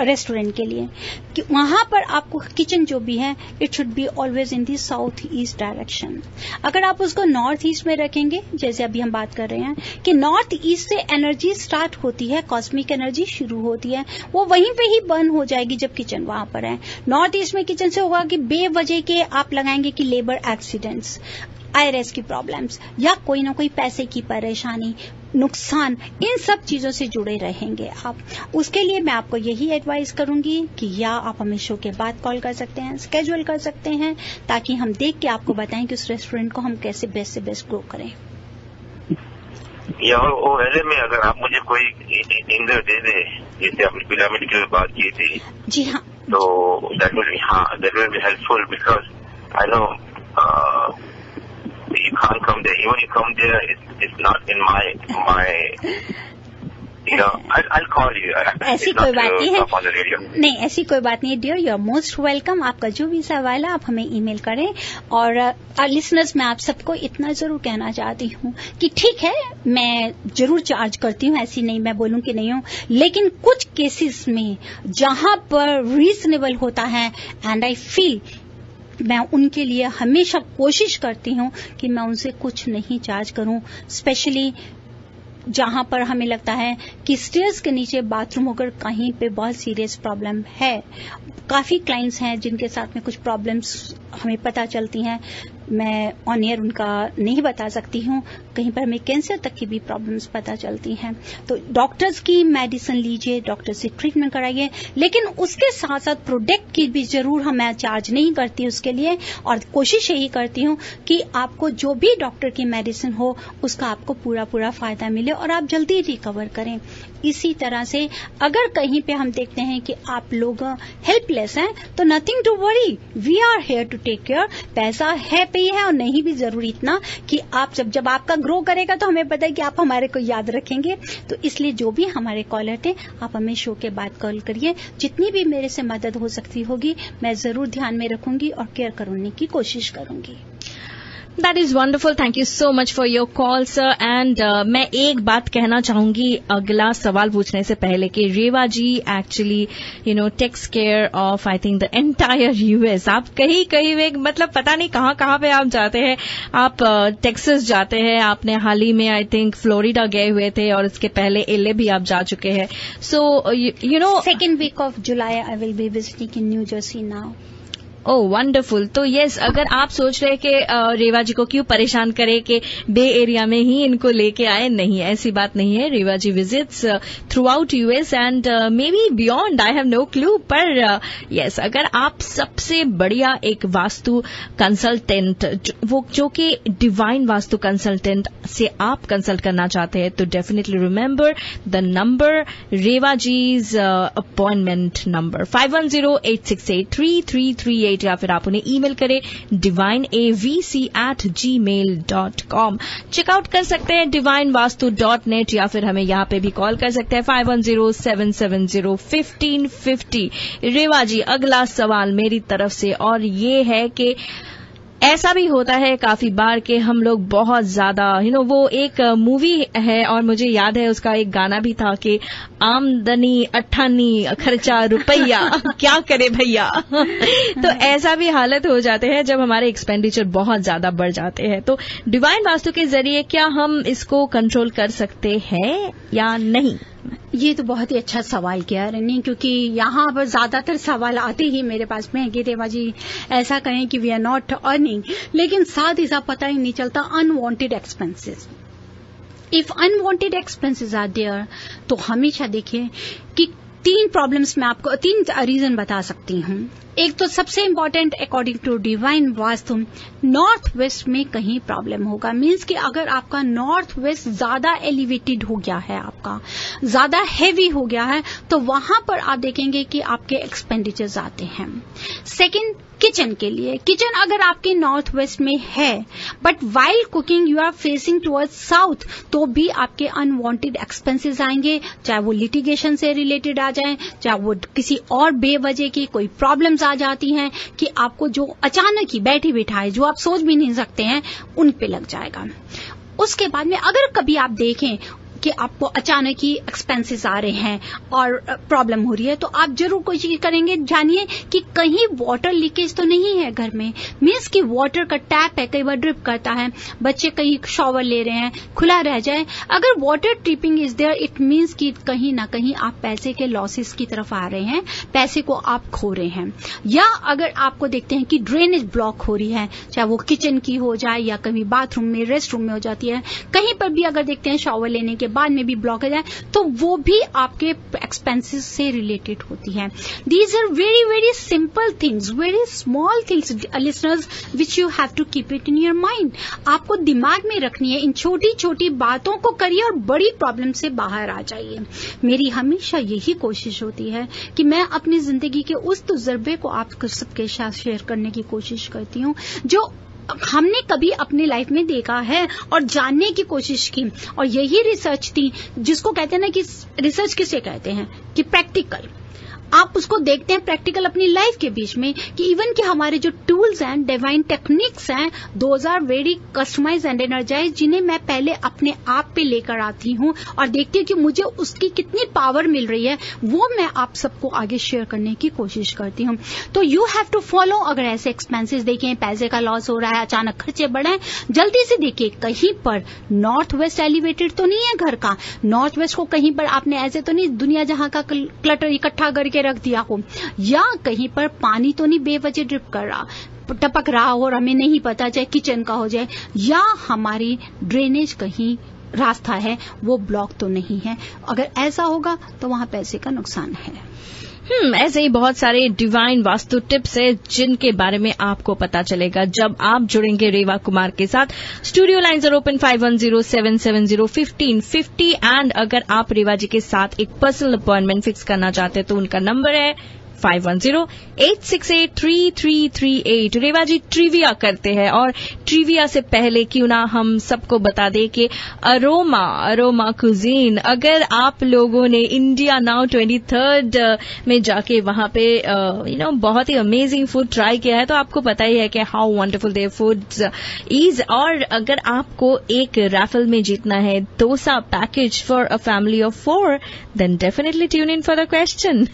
रेस्टोरेंट के लिए कि वहां पर आपको किचन जो भी है it should be always in the south east direction. अगर आप उसको नॉर्थ ईस्ट में रखेंगे, जैसे अभी हम बात कर रहे हैं कि नॉर्थ ईस्ट से एनर्जी स्टार्ट होती है, कॉस्मिक एनर्जी शुरू होती है, वो वहीं पे ही बर्न हो जाएगी जब किचन वहां पर है। नॉर्थ ईस्ट में किचन से होगा कि बेवजह के आप लगाएंगे कि लेबर एक्सीडेंट्स, IRS की प्रॉब्लम्स या कोई ना कोई पैसे की परेशानी, नुकसान, इन सब चीजों से जुड़े रहेंगे आप। उसके लिए मैं आपको यही एडवाइस करूंगी कि या आप हमें शो के बाद कॉल कर सकते हैं, स्केड्यूल कर सकते हैं, ताकि हम देख के आपको बताएं कि उस रेस्टोरेंट को हम कैसे बेस्ट से बेस्ट ग्रो करें। या वो LA में अगर आप मुझे कोई इंदर दे दे, जैसे आपने पिरामिड की बात की थी, जी हाँ, तो that will be helpful because I know you can't come there. Even you come there, it's not in my. You know, I'll call you. ऐसी कोई बात नहीं है, नहीं ऐसी कोई बात नहीं है dear, you are most welcome. आपका जो भी सवाल है आप हमें ईमेल करें। और लिसनर्स, मैं आप सबको इतना जरूर कहना चाहती हूँ कि ठीक है मैं जरूर चार्ज करती हूँ, ऐसी नहीं मैं बोलूँ कि नहीं हूँ, लेकिन कुछ केसेस में जहां पर रीजनेबल होता है एंड आई फील मैं उनके लिए हमेशा कोशिश करती हूँ कि मैं उनसे कुछ नहीं चार्ज करूँ, स्पेशली जहां पर हमें लगता है कि स्टेयर्स के नीचे बाथरूम होकर कहीं पे बहुत सीरियस प्रॉब्लम है। काफी क्लाइंट्स हैं जिनके साथ में कुछ प्रॉब्लम्स हमें पता चलती हैं, मैं ऑन एयर उनका नहीं बता सकती हूँ, कहीं पर हमें कैंसर तक की भी प्रॉब्लम्स पता चलती हैं। तो डॉक्टर्स की मेडिसिन लीजिए, डॉक्टर से ट्रीटमेंट कराइए, लेकिन उसके साथ साथ प्रोडक्ट की भी जरूर हम मैं चार्ज नहीं करती उसके लिए, और कोशिश यही करती हूँ कि आपको जो भी डॉक्टर की मेडिसिन हो उसका आपको पूरा पूरा फायदा मिले और आप जल्दी रिकवर करें। इसी तरह से अगर कहीं पे हम देखते हैं कि आप लोग हेल्पलेस हैं तो nothing to worry, we are here to take care. पैसा है पे ही है और नहीं भी जरूरी इतना कि आप जब आपका ग्रो करेगा तो हमें पता है कि आप हमारे को याद रखेंगे। तो इसलिए जो भी हमारे कॉलर थे, आप हमें शो के बाद कॉल करिए। जितनी भी मेरे से मदद हो सकती होगी मैं जरूर ध्यान में रखूंगी और केयर करने की कोशिश करूंगी। That is wonderful. Thank you so much for your call, sir. And मैं एक बात कहना चाहूंगी अगला सवाल पूछने से पहले कि रेवा जी actually takes care of I think the entire US. आप कहीं में मतलब पता नहीं कहाँ पे आप जाते हैं। आप टेक्सास जाते हैं, आपने हाल ही में आई थिंक फ्लोरिडा गए हुए थे और उसके पहले एलए भी आप जा चुके हैं। So second week of July I will be visiting in New Jersey now. Oh wonderful. तो यस, अगर आप सोच रहे हैं कि रेवा जी को क्यों परेशान करे कि बे एरिया में ही इनको लेके आए, नहीं, ऐसी बात नहीं है। Reva ji visits throughout US and maybe beyond, I have no clue. पर यस, अगर आप सबसे बढ़िया एक वास्तु कंसल्टेंट वो जो कि डिवाइन वास्तु कंसल्टेंट से आप कंसल्ट करना चाहते हैं तो definitely remember the number, Reva ji's appointment number 5108683338 या फिर आप उन्हें ईमेल करें divineavc@gmail.com। चेकआउट कर सकते हैं divinevastu.net या फिर हमें यहाँ पे भी कॉल कर सकते हैं 5107701550। रेवा जी, अगला सवाल मेरी तरफ से और ये है कि ऐसा भी होता है काफी बार कि हम लोग बहुत ज्यादा वो एक मूवी है और मुझे याद है उसका एक गाना भी था कि आमदनी अट्ठानी खर्चा रुपया क्या करे भैया। तो ऐसा भी हालत हो जाते हैं जब हमारे एक्सपेंडिचर बहुत ज्यादा बढ़ जाते हैं। तो डिवाइन वास्तु के जरिए क्या हम इसको कंट्रोल कर सकते हैं या नहीं? ये तो बहुत ही अच्छा सवाल किया रनी, क्योंकि यहाँ पर ज्यादातर सवाल आते ही मेरे पास में है कि रेवा जी ऐसा कहें कि वी आर नॉट अर्निंग, लेकिन साथ ही साथ पता ही नहीं चलता unwanted expenses. If unwanted expenses are there तो हमेशा देखिए कि 3 प्रॉब्लम्स मैं आपको 3 रीजन बता सकती हूँ। एक तो सबसे important according to divine vastu, north west में कहीं प्रॉब्लम होगा। मीन्स कि अगर आपका नॉर्थ वेस्ट ज्यादा एलिवेटेड हो गया है, आपका ज्यादा हैवी हो गया है, तो वहां पर आप देखेंगे कि आपके एक्सपेंडिचर्स आते हैं। सेकंड, किचन के लिए, किचन अगर आपके नॉर्थ वेस्ट में है but while cooking you are facing towards south, तो भी आपके अनवांटेड एक्सपेंसेस आएंगे, चाहे वो लिटिगेशन से रिलेटेड आ जाए, चाहे वो किसी और बेवजह की कोई प्रॉब्लम्स आ जाती हैं कि आपको जो अचानक ही बैठे बिठाए जो आप सोच भी नहीं सकते हैं उन पे लग जाएगा। उसके बाद में अगर कभी आप देखें कि आपको अचानक ही एक्सपेंसेस आ रहे हैं और प्रॉब्लम हो रही है, तो आप जरूर कोशिश करेंगे, जानिए कि कहीं वाटर लीकेज तो नहीं है घर में। मीन्स कि वाटर का टैप है, कई बार ड्रिप करता है, बच्चे कहीं शॉवर ले रहे हैं, खुला रह जाए, अगर water dripping is there it means कि कहीं ना कहीं आप पैसे के लॉसेस की तरफ आ रहे हैं, पैसे को आप खो रहे हैं। या अगर आपको देखते हैं कि ड्रेनेज ब्लॉक हो रही है, चाहे वो किचन की हो जाए या कभी बाथरूम में, रेस्ट रूम में हो जाती है, कहीं पर भी अगर देखते हैं शॉवर लेने के बाद में भी ब्लॉक हो जाए, तो वो भी आपके एक्सपेंसेस से रिलेटेड होती है। These are very very simple things, very small things listeners which you have to keep it in your mind. आपको दिमाग में रखनी है, इन छोटी छोटी बातों को करिए और बड़ी प्रॉब्लम से बाहर आ जाइए। मेरी हमेशा यही कोशिश होती है कि मैं अपनी जिंदगी के उस तजुर्बे को आप सबके साथ शेयर करने की कोशिश करती हूँ जो हमने कभी अपनी लाइफ में देखा है और जानने की कोशिश की। और यही रिसर्च थी जिसको कहते हैं ना कि रिसर्च किसे कहते हैं कि प्रैक्टिकल। आप उसको देखते हैं प्रैक्टिकल अपनी लाइफ के बीच में कि इवन कि हमारे जो टूल्स हैं, डिवाइन टेक्निक्स हैं, those are very customize and energize, जिन्हें मैं पहले अपने आप पे लेकर आती हूँ और देखती हूँ कि मुझे उसकी कितनी पावर मिल रही है, वो मैं आप सबको आगे शेयर करने की कोशिश करती हूँ। तो यू हैव टू फॉलो। अगर ऐसे एक्सपेंसेस देखें, पैसे का लॉस हो रहा है, अचानक खर्चे बढ़े हैं, जल्दी से देखिए कहीं पर नॉर्थ वेस्ट एलिवेटेड तो नहीं है घर का, नॉर्थ वेस्ट को कहीं पर आपने ऐसे तो नहीं दुनिया जहां का क्लटर इकट्ठा करके रख दिया हो, या कहीं पर पानी तो नहीं बेवजह ड्रिप कर रहा, टपक रहा हो और हमें नहीं पता, चाहे किचन का हो जाए, या हमारी ड्रेनेज कहीं रास्ता है वो ब्लॉक तो नहीं है। अगर ऐसा होगा तो वहां पैसे का नुकसान है। ऐसे ही बहुत सारे डिवाइन वास्तु टिप्स है जिनके बारे में आपको पता चलेगा जब आप जुड़ेंगे रेवा कुमार के साथ। Studio lines are open 5107701550 and अगर आप रेवा जी के साथ एक पर्सनल अपॉइंटमेंट फिक्स करना चाहते हैं तो उनका नंबर है 510-868-3338। रेवा जी ट्रिविया करते हैं, और ट्रिविया से पहले क्यों ना हम सबको बता दें कि अरोमा कुजीन, अगर आप लोगों ने इंडिया नाउ 23rd में जाके वहां पे बहुत ही अमेजिंग फूड ट्राई किया है, तो आपको पता ही है कि how wonderful their foods is. और अगर आपको एक रैफल में जीतना है dosa package for a family of 4, then definitely tune in for the question.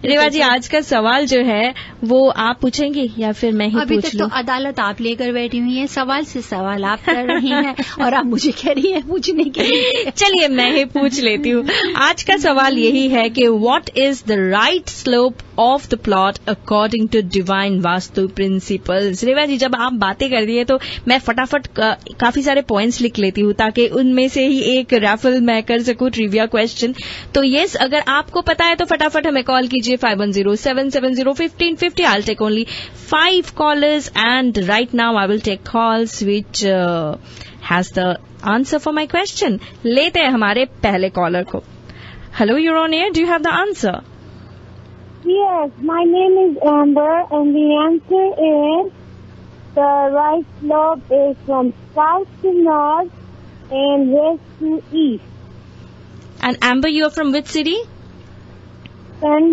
Reva ji, आज का सवाल जो है वो आप पूछेंगी या फिर मैं ही पूछ लूं? अभी तक तो अदालत आप लेकर बैठी हुई है, सवाल से सवाल आप कर रही हैं और आप मुझे कह रही है पूछने के लिए। चलिए मैं ही पूछ लेती हूँ। आज का सवाल यही है कि what is the right slope of the plot according to divine vastu principles. Reva ji, जब आप बातें कर रही है तो मैं फटाफट काफी सारे पॉइंट्स लिख लेती हूँ ताकि उनमें से ही एक रैफल मैं कर सकूं, ट्रिविया क्वेश्चन। तो यस, अगर आपको पता है तो फटाफट हमें कॉल कीजिए 510-770-1550। I'll take only 5 callers, and right now I will take calls which has the answer for my question. लेते हैं हमारे पहले कॉलर को। Hello, you're on air. Do you have the answer? Yes, my name is Amber, and the answer is the right slope is from south to north and west to east. And Amber, you're from which city? San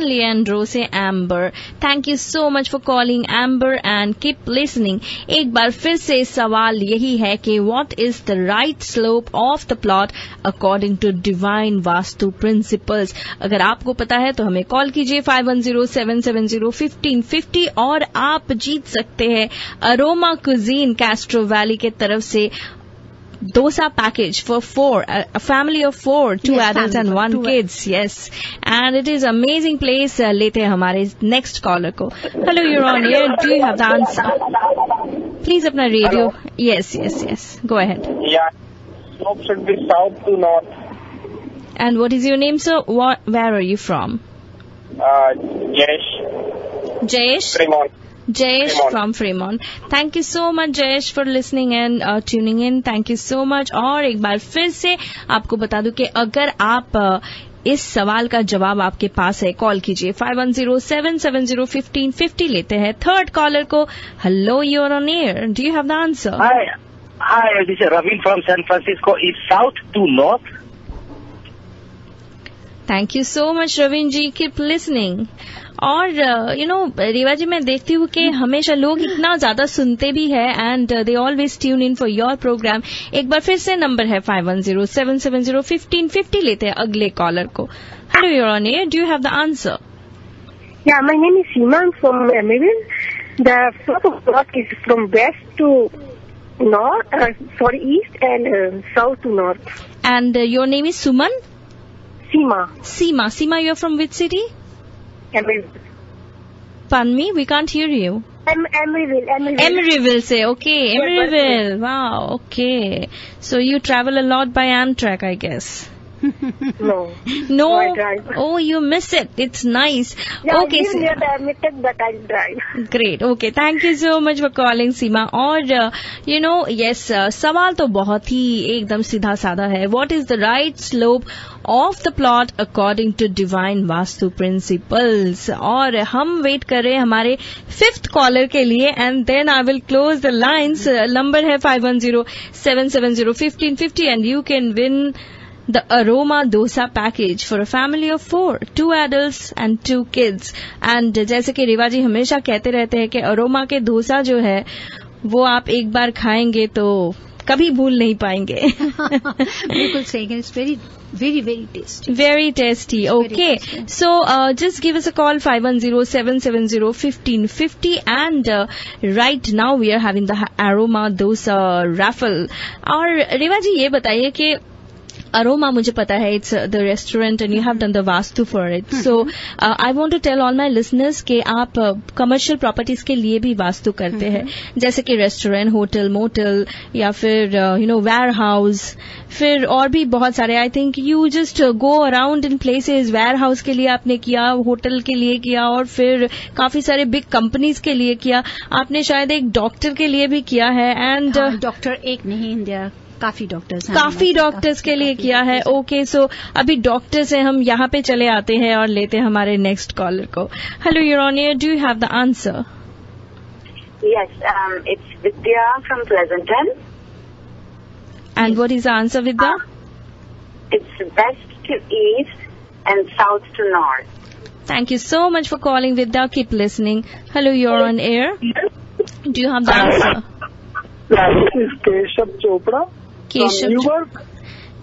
Leandro से Amber. Thank you so much for calling, Amber, and keep listening. एक बार फिर से सवाल यही है कि what is the right slope of the plot according to divine vastu principles. अगर आपको पता है तो हमें कॉल कीजिए 510-770-1550 और आप जीत सकते हैं अरोमा कुजीन कैस्ट्रो वैली के तरफ से dosa package for 4, a family of 4, 2 adults and 1 kids. Yes, and it is amazing place. लेते हैं हमारे next caller को। Hello, you're on air. Do you have the answer? Please अपना radio. Yes. Go ahead. Yeah, slope should be south to north. And what is your name, sir? Where are you from? Jayesh. Fremont. Jayesh from Fremont. Thank you so much, Jayesh, for listening and tuning in. Thank you so much. और एक बार फिर से आपको बता दूं कि अगर आप इस सवाल का जवाब आपके पास है, कॉल कीजिए 510-770-1550। लेते हैं थर्ड कॉलर को। Hello, you're on air. Do you have the answer? Hi, this is Ravin from San Francisco. Is south to north? Thank you so much, Ravin ji. Keep listening. और रेवा जी, मैं देखती हूँ कि हमेशा लोग इतना ज्यादा सुनते भी है, and they always tune in for your programme. एक बार फिर से नंबर है 510-770-1550। लेते हैं अगले कॉलर को। Hello, you're on air. Do you have the answer? Yeah, my name is Seema. I'm from Emerald. The slope of plot is from west to east and south to north. And your name is Suman? Seema, you're from which city? Emerald. Pardon me, we can't hear you. Emeryville से, okay, Emeryville. Wow, okay. So you travel a lot by Amtrak, I guess. No. I drive. Oh, you miss it. It's nice. Yeah, okay, I live near the Amtrak, but I drive. Great. Okay. Thank you so much for calling, Seema. और yes, सवाल तो बहुत ही एकदम सीधा साधा है. What is the right slope of the plot according to divine vastu principles? और हम वेट कर रहे हैं हमारे 5th कॉलर के लिए, and then I will close the lines. Number है 510-770-1550, and you can win the Aroma Dosa package for a family of 4, 2 adults and 2 kids. And जैसे कि रेवा जी हमेशा कहते रहते हैं कि अरोमा के डोसा जो है वो आप एक बार खाएंगे तो कभी भूल नहीं पाएंगे। बिल्कुल सही, it's very tasty. Very tasty. Okay. So just give us a call 510-770-1550, and right now we are having the Aroma Dosa raffle. और रेवा जी ये बताइए कि Aroma मुझे पता है it's the restaurant and you have done the vastu for it. So I want to tell all my listeners कि आप commercial properties के लिए भी वास्तु करते हैं, जैसे कि रेस्टोरेंट, होटल, मोटल या फिर warehouse, फिर और भी बहुत सारे. I think you just go around in places. warehouse के लिए आपने किया, होटल के लिए किया, और फिर काफी सारे big companies के लिए किया. आपने शायद एक डॉक्टर के लिए भी किया है, and डॉक्टर एक नहीं, काफी डॉक्टर्स के लिए किया है. ओके, सो अभी डॉक्टर से हम यहाँ पे चले आते हैं और लेते हैं हमारे नेक्स्ट कॉलर को. Hello, you're on air. Do you have the answer? Yes, it's Vidya from Pleasanton. And what is the answer, Vidya? It's west to east and south to north. Thank you so much for calling, Vidya. Keep listening. Hello, you're on air. Do you have the answer? This is Keshav Chopra from Newark.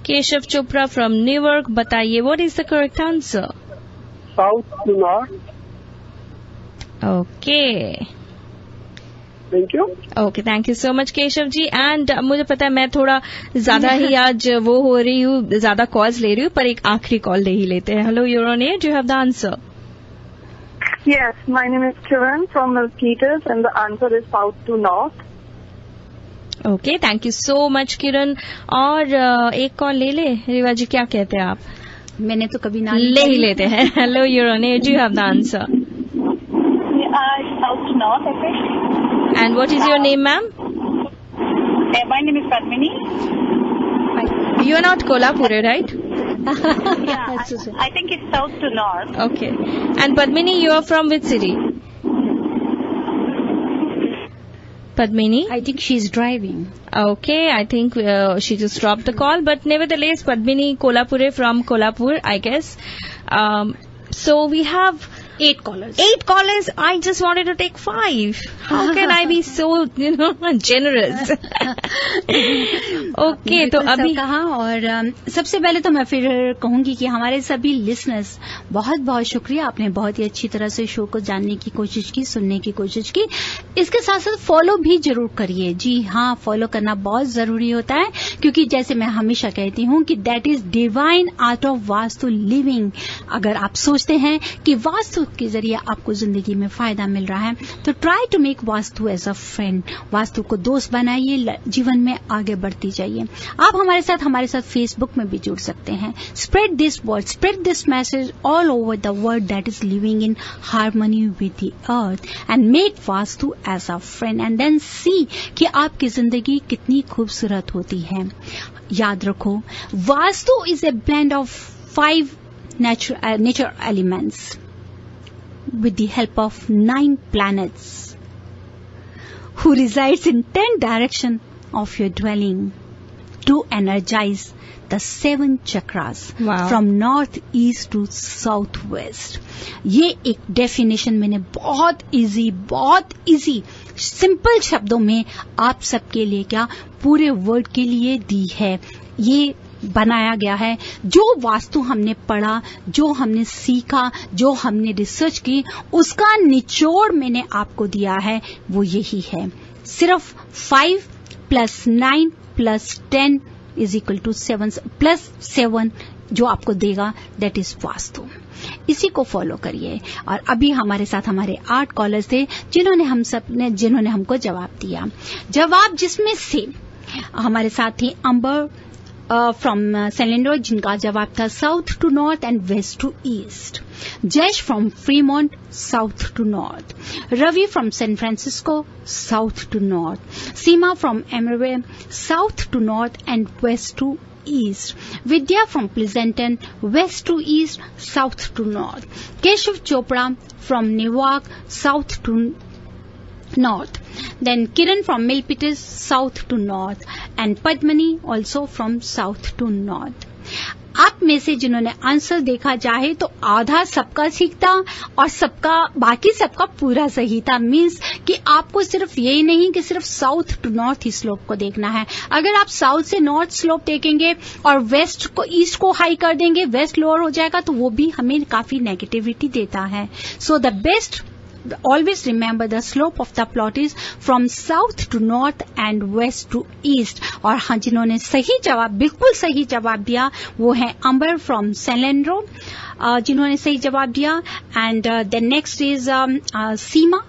Keshav Chopra from Newark. बताइए, what is the correct answer? South to north. Okay. Thank you. Okay, thank you so much, Keshav ji. And मुझे पता है मैं थोड़ा ज्यादा ही आज वो हो रही हूँ, ज्यादा कॉल्स ले रही हूँ, पर एक आखिरी कॉल ले ही लेते हैं. Hello, you're on air. Do you have the answer? Yes, my name is Kiran from Milpitas and the answer is south to north. Okay, thank you so much, Kiran. और एक कॉल ले ले. रिवा जी, क्या कहते हैं आप? मैंने तो कभी ना ले ही लेते हैं. Hello, you're on air. Do you have the answer? South to north, I think. And what is your name, ma'am? My name is Padmini. You are not Kolhapur, right? Yeah, I think it's south to north. Okay. And Padmini, you are from which city? Padmini? I think she's driving. Okay, I think she just dropped the call, but nevertheless, Padmini Kolhapure from Kolhapur, I guess. So we have 8 callers. 8 callers. I just wanted to take 5. How can I be so, generous? Okay, तो अभी कहा. और सबसे पहले तो मैं फिर कहूंगी कि हमारे सभी लिसनर्स बहुत बहुत शुक्रिया. आपने बहुत ही अच्छी तरह से शो को जानने की कोशिश की, सुनने की कोशिश की. इसके साथ साथ फॉलो भी जरूर करिए. जी हाँ, फॉलो करना बहुत जरूरी होता है, क्योंकि जैसे मैं हमेशा कहती हूँ कि that is divine art of vastu living. अगर आप सोचते हैं कि वास्तु के जरिए आपको जिंदगी में फायदा मिल रहा है, तो try to make vastu as a friend. Vastu को दोस्त बनाइए, जीवन में आगे बढ़ती जाइए. आप हमारे साथ फेसबुक में भी जुड़ सकते हैं. Spread this word, spread this message all over the world that is living in harmony with the earth and make vastu as a friend and then see कि आपकी जिंदगी कितनी खूबसूरत होती है. याद रखो, vastu is a blend of 5 nature elements with the help of 9 planets who resides in 10 direction of your dwelling to energize the 7 chakras. Wow. From north east to south west. ये एक डेफिनेशन मैंने बहुत इजी सिंपल शब्दों में आप सबके लिए क्या पूरे वर्ल्ड के लिए दी है. ये बनाया गया है. जो वास्तु हमने पढ़ा, जो हमने सीखा, जो हमने रिसर्च की, उसका निचोड़ मैंने आपको दिया है, वो यही है. सिर्फ 5 + 9 + 10 = 7 + 7 जो आपको देगा, दैट इज वास्तु. इसी को फॉलो करिए. और अभी हमारे साथ हमारे 8 कॉलर्स थे जिन्होंने हमको जवाब दिया. जवाब जिसमें से हमारे साथ थी अंबर फ्रॉम सेलेंडो, जिनका जवाब था south to north and west to east. Jaish from Fremont, south to north. Ravi from San Francisco, south to north. Seema from एमरवे, south to north and west to east. Vidya from Pleasanton, west to east, south to north. Keshav Chopra from Newark, south to north. Then Kiran from Milpitas, south to north. And Padmini also from south to north. आप में से जिन्होंने answer देखा चाहे तो आधा सबका ठीक था और बाकी सबका पूरा सही था. मीन्स कि आपको सिर्फ यही नहीं कि सिर्फ साउथ टू नॉर्थ ही स्लोप को देखना है. अगर आप साउथ से नॉर्थ स्लोप देखेंगे और वेस्ट को ईस्ट को हाई कर देंगे, वेस्ट लोअर हो जाएगा, तो वो भी हमें काफी नेगेटिविटी देता है. So the best, always remember the slope of the plot is from south to north and west to east. और हाँ, जिन्होंने बिल्कुल सही जवाब दिया वो है अंबर फ्रॉम सेलेंड्रो, जिन्होंने सही जवाब दिया. एंड द नेक्स्ट इज सीमा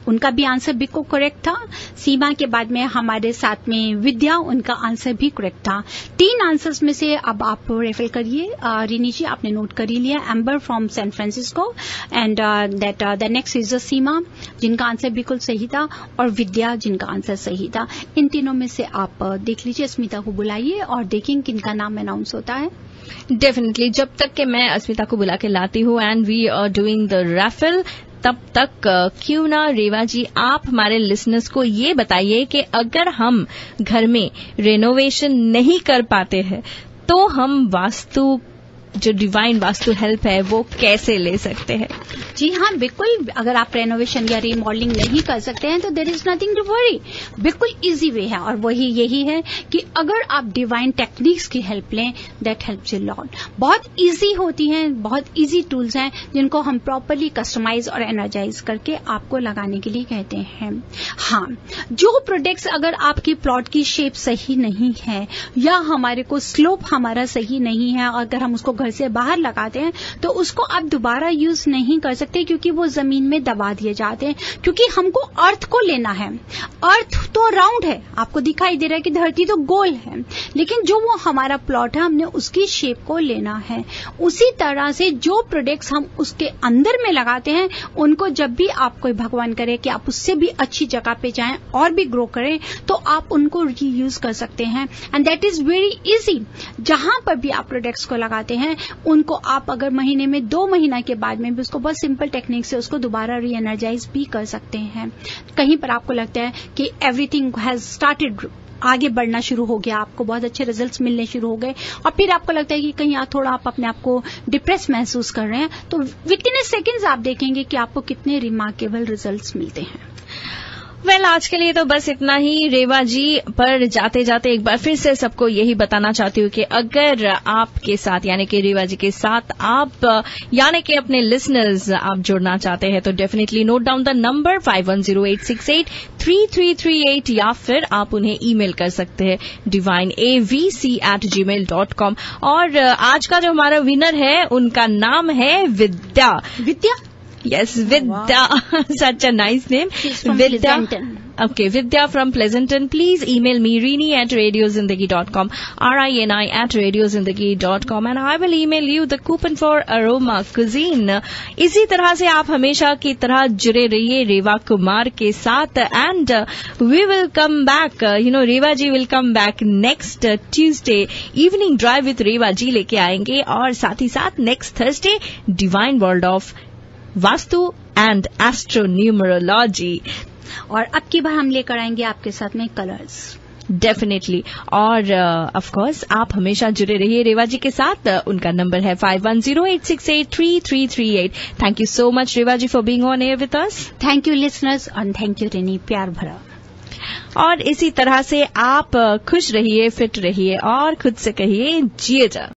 उनका भी आंसर बिल्कुल करेक्ट था। सीमा के बाद में हमारे साथ में विद्या, उनका आंसर भी करेक्ट था। 3 आंसर्स में से अब आप रेफर करिए। रिनी जी, आपने नोट कर ही लिया। Amber from San Francisco and that the next is Seema, जिनका आंसर बिल्कुल सही था, और विद्या, जिनका आंसर सही था। इन तीनों में से आप देख लीजिए, अस्मिता को बुलाइए और देखें किनका नाम अनाउंस होता है। डेफिनेटली, जब तक कि मैं अस्मिता को बुला के लाती हूँ and we are doing the raffle, तब तक क्यों ना रेवा जी आप हमारे लिसनर्स को ये बताइए कि अगर हम घर में रेनोवेशन नहीं कर पाते हैं तो हम वास्तु, जो डिवाइन वास्तु हेल्प है, वो कैसे ले सकते हैं? जी हाँ, बिल्कुल। अगर आप रेनोवेशन या रीमॉडलिंग नहीं कर सकते हैं तो there is nothing to worry. बिल्कुल इजी वे है, और वही यही है कि अगर आप डिवाइन टेक्निक्स की हेल्प लें, दैट हेल्प्स यू लॉट। बहुत इजी होती हैं, बहुत इजी टूल्स हैं जिनको हम प्रॉपरली कस्टमाइज और एनर्जाइज करके आपको लगाने के लिए कहते हैं। हाँ, जो प्रोडक्ट्स अगर आपकी प्लॉट की शेप सही नहीं है या हमारे को स्लोप हमारा सही नहीं है, अगर हम उसको घर से बाहर लगाते हैं तो उसको आप दोबारा यूज नहीं कर सकते, क्योंकि वो जमीन में दबा दिए जाते हैं। क्योंकि हमको अर्थ को लेना है। अर्थ तो राउंड है, आपको दिखाई दे रहा है कि धरती तो गोल है, लेकिन जो वो हमारा प्लॉट है, हमने उसकी शेप को लेना है। उसी तरह से जो प्रोडक्ट्स हम उसके अंदर में लगाते हैं, उनको जब भी आप, कोई भगवान करे कि आप उससे भी अच्छी जगह पे जाएं और भी ग्रो करें, तो आप उनको रीयूज कर सकते हैं। And that is very easy. जहां पर भी आप प्रोडक्ट्स को लगाते हैं, उनको आप अगर महीने में 2 महीना के बाद में भी उसको बहुत सिंपल टेक्निक से उसको दोबारा री एनर्जाइज भी कर सकते हैं। कहीं पर आपको लगता है कि एवरीथिंग हैज स्टार्टेड, आगे बढ़ना शुरू हो गया, आपको बहुत अच्छे रिजल्ट्स मिलने शुरू हो गए, और फिर आपको लगता है कि कहीं थोड़ा आप अपने आप को डिप्रेस महसूस कर रहे हैं, तो विद इन सेकेंड्स आप देखेंगे कि आपको कितने रिमार्केबल रिजल्ट्स मिलते हैं। वेल, आज के लिए तो बस इतना ही। रेवा जी, पर जाते जाते एक बार फिर से सबको यही बताना चाहती हूँ कि अगर आपके साथ, यानी कि रेवा जी के साथ आप, यानी कि अपने लिसनर्स आप जुड़ना चाहते हैं, तो definitely note down the number 5108683338, या फिर आप उन्हें ईमेल कर सकते हैं divineavc@gmail.com। और आज का जो हमारा विनर है, उनका नाम है विद्या। Yes, Vidya. Such a nice name. She's from Vidya. Pleasanton. Okay, Vidya from Pleasanton. Please email me, rini@radiozindagi.com, rini@radiozindagi.com, and I will email you the coupon for Aroma Cuisine. इसी तरह से आप हमेशा की तरह जुड़े रहिए रेवा कुमार के साथ, and we will come back. Reva ji will come back next Tuesday. Evening Drive with Reva ji लेके आएंगे, और साथ ही साथ next Thursday Divine World of vastu and astronumerology, और अब की बार हम लेकर आएंगे आपके साथ में कलर्स। डेफिनेटली। और ऑफ कोर्स आप हमेशा जुड़े रहिए रेवा जी के साथ। उनका नंबर है 5108683338। Thank you so much Reva ji for being on air with us. Thank you listeners, और थैंक यू रिनी, प्यार भरा। और इसी तरह से आप खुश रहिए, फिट रहिए, और खुद से कहिए जिए जा।